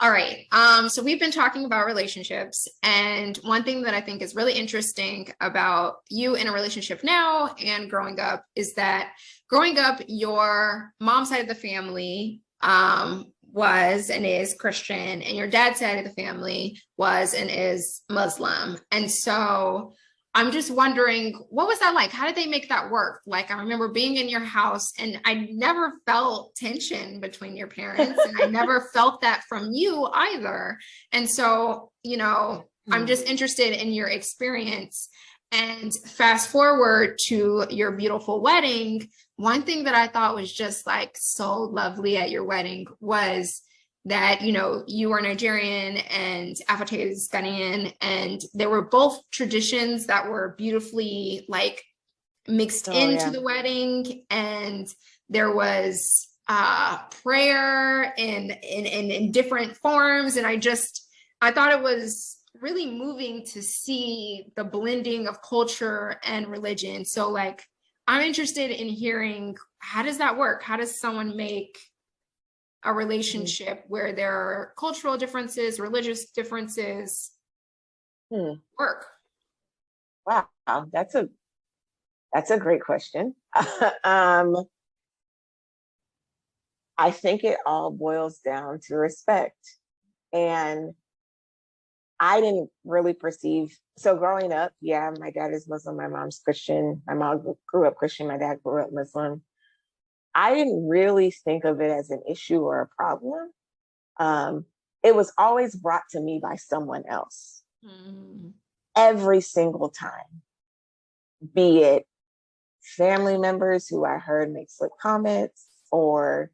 All right. So we've been talking about relationships, and one thing that I think is really interesting about you in a relationship now and growing up is that growing up, your mom's side of the family was and is Christian, and your dad's side of the family was and is Muslim. And so I'm just wondering, what was that like? How did they make that work? Like, I remember being in your house and I never felt tension between your parents, and I never felt that from you either. And so, I'm just interested in your experience. And fast forward to your beautiful wedding. One thing that I thought was just like so lovely at your wedding was that, you were Nigerian and Afate is Ghanaian, and there were both traditions that were beautifully like mixed into the wedding. And there was prayer in different forms. And I thought it was really moving to see the blending of culture and religion. So like, I'm interested in hearing, how does that work? How does someone make a relationship where there are cultural differences, religious differences work? Wow, that's a great question. I think it all boils down to respect. And I didn't really perceive, so growing up, my dad is Muslim, my mom's Christian. My mom grew up Christian, my dad grew up Muslim. I didn't really think of it as an issue or a problem. It was always brought to me by someone else. Every single time, be it family members who I heard make slick comments, or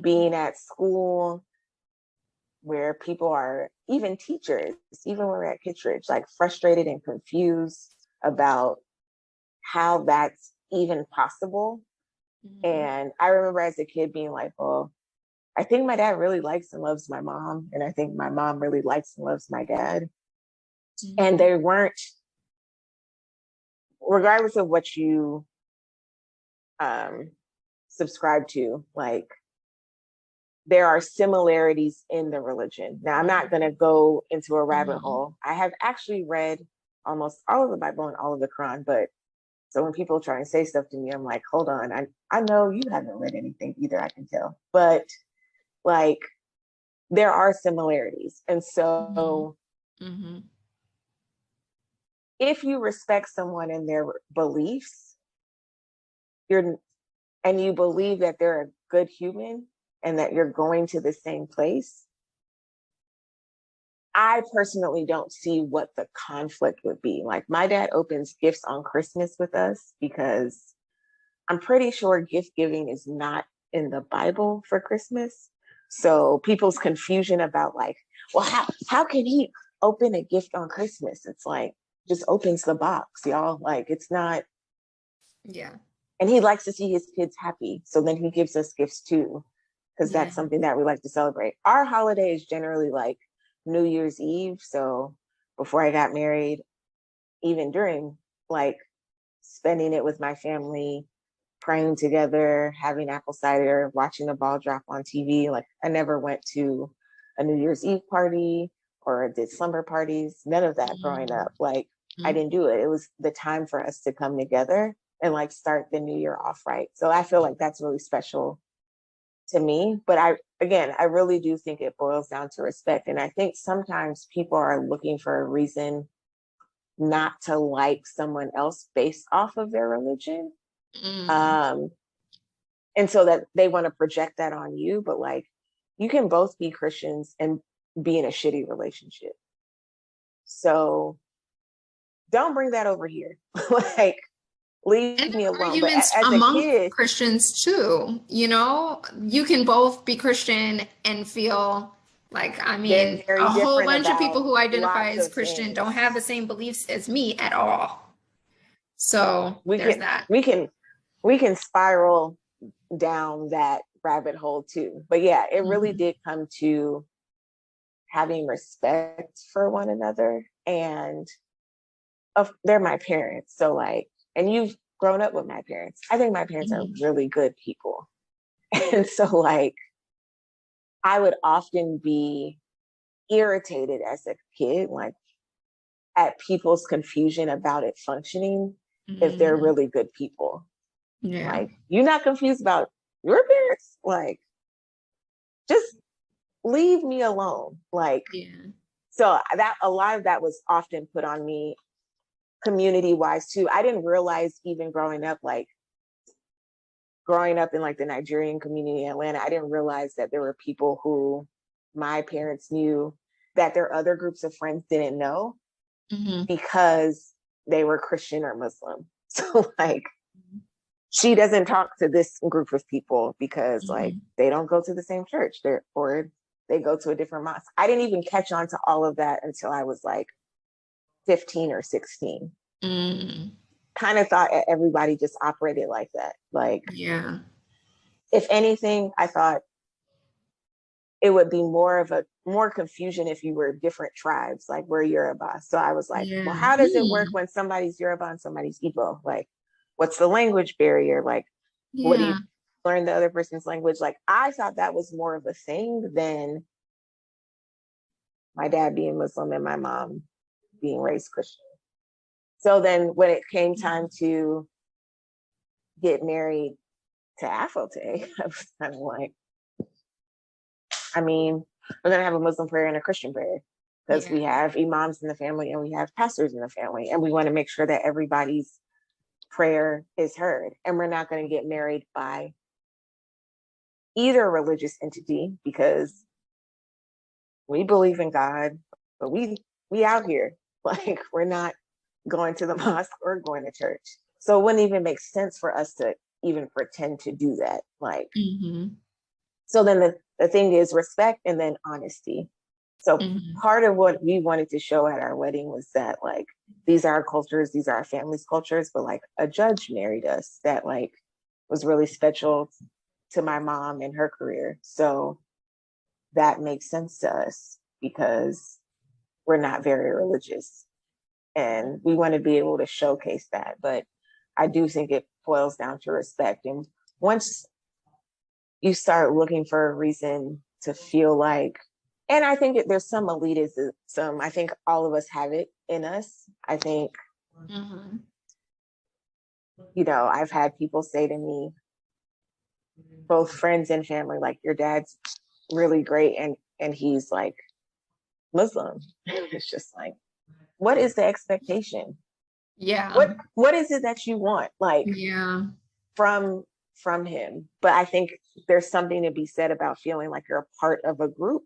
being at school where people are, even teachers, even when we're at Kittredge, like frustrated and confused about how that's even possible. And I remember as a kid being like, well, I think my dad really likes and loves my mom. And I think my mom really likes and loves my dad. And they weren't, regardless of what you subscribe to, like, there are similarities in the religion. Now, I'm not going to go into a rabbit hole. I have actually read almost all of the Bible and all of the Quran, but so when people try and say stuff to me, I'm like, hold on, I know you haven't read anything either, I can tell. But like, there are similarities. And so if you respect someone and their beliefs, and you believe that they're a good human and that you're going to the same place, I personally don't see what the conflict would be. Like, my dad opens gifts on Christmas with us because I'm pretty sure gift giving is not in the Bible for Christmas. So people's confusion about like, well, how can he open a gift on Christmas? It's like, just opens the box, y'all. Like, it's not. Yeah. And he likes to see his kids happy. So then he gives us gifts too, because that's something that we like to celebrate. Our holiday is generally like New Year's Eve. So before I got married, even during, like, spending it with my family, praying together, having apple cider, watching the ball drop on TV. Like, I never went to a New Year's Eve party or did slumber parties. None of that growing up. Like, I didn't do it. It was the time for us to come together and like start the new year off right. So I feel like that's really special to me. But I really do think it boils down to respect. And I think sometimes people are looking for a reason not to like someone else based off of their religion. And so that they want to project that on you, but like, you can both be Christians and be in a shitty relationship. So don't bring that over here. Like, leave me alone. But as among a kid, Christians too, you can both be Christian and feel like, I mean, a whole bunch of people who identify as Christian don't have the same beliefs as me at all. So there's that. We can spiral down that rabbit hole too. But yeah, it really did come to having respect for one another. And they're my parents. So like, and you've grown up with my parents. I think my parents are really good people. And so like, I would often be irritated as a kid, like at people's confusion about it functioning if they're Mm, really good people. yeah. Like, you're not confused about your parents? Like, just leave me alone. Like, Yeah. so that a lot of that was often put on me community wise too. I didn't realize even growing up in like the Nigerian community in Atlanta, I didn't realize that there were people who my parents knew that their other groups of friends didn't know Hmm. because they were Christian or Muslim. So like, she doesn't talk to this group of people because like Hmm. they don't go to the same church, or they go to a different mosque. I didn't even catch on to all of that until I was like 15 or 16. Mm, Kind of thought everybody just operated like that. Like, yeah. if anything, I thought it would be more confusion if you were different tribes, like we're Yoruba. So I was like, well, Yeah. how does it work Mm, when somebody's Yoruba and somebody's Igbo? Like, what's the language barrier? Like, what do you yeah. learn the other person's language? Like, I thought that was more of a thing than my dad being Muslim and my mom being raised Christian. So then when it came time to get married to Afote, I was kind of like, I mean, we're going to have a Muslim prayer and a Christian prayer because we Yeah. have imams in the family and we have pastors in the family. And we want to make sure that everybody's prayer is heard. And we're not going to get married by either religious entity because we believe in God, but we out here. Like, we're not going to the mosque or going to church. So it wouldn't even make sense for us to even pretend to do that. Like, Hmm. so then the thing is respect and then honesty. So Hmm. part of what we wanted to show at our wedding was that like these are our cultures, these are our family's cultures, but like a judge married us that like was really special to my mom and her career. So that makes sense to us because we're not very religious and we want to be able to showcase that. But I do think it boils down to respect. And once you start looking for a reason to feel like, and I think there's some elitism. I think all of us have it in us. I think, Hmm. I've had people say to me, both friends and family, like, your dad's really great and he's like Muslim. It's just like, what is the expectation? Yeah. What is it that you want? Like, Yeah. from from him. But I think there's something to be said about feeling like you're a part of a group.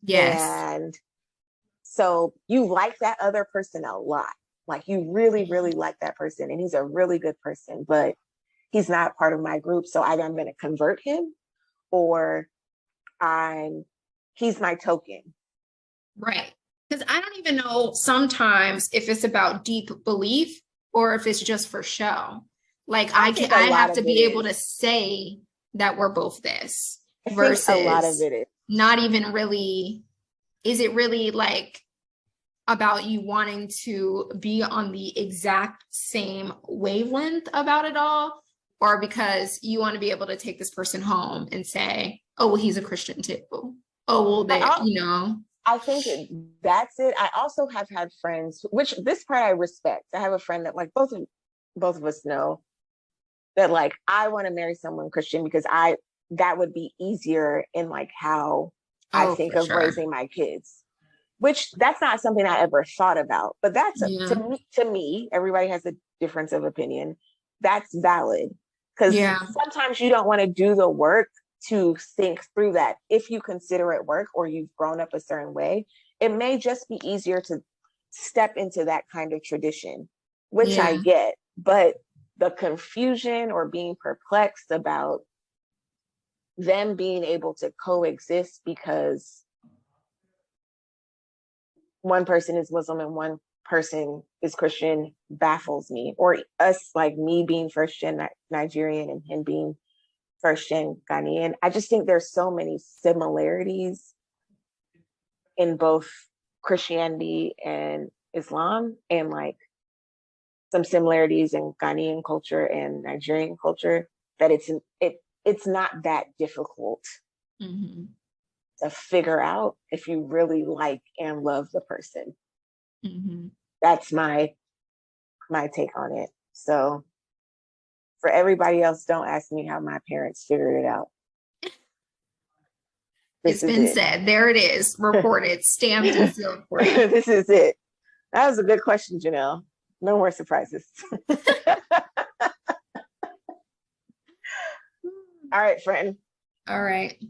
Yes. And so you like that other person a lot. Like, you really, really like that person. And he's a really good person, but he's not part of my group. So either I'm going to convert him or I'm he's my token. Right. Because I don't even know sometimes if it's about deep belief or if it's just for show. Like I think a I lot have to of it be able is. to say that we're both this I think a lot of versus it is. not even really, is it really like about you wanting to be on the exact same wavelength about it all? Or because you want to be able to take this person home and say, oh, well, he's a Christian too. Oh, well, they, I, I think that's it. I also have had friends, which this part I respect. I have a friend that like both of us know that like I want to marry someone Christian because I that would be easier in like how I oh, think for of sure. raising my kids. Which that's not something I ever thought about, but that's Yeah. to me, everybody has a difference of opinion. That's valid because Yeah. sometimes you don't want to do the work to think through that. If you consider it work or you've grown up a certain way, it may just be easier to step into that kind of tradition, which I Yeah. get. But the confusion or being perplexed about them being able to coexist because one person is Muslim and one person is Christian baffles me. Or us, like me being first gen Nigerian and him being first gen Ghanaian. I just think there's so many similarities in both Christianity and Islam, and like some similarities in Ghanaian culture and Nigerian culture that it's not that difficult Hmm. to figure out if you really like and love the person. Mhm. That's my take on it. So for everybody else, don't ask me how my parents figured it out. It's been said. There it is. Reported, stamped and sealed for you. This is it. That was a good question, Janelle. No more surprises. All right, friend. All right.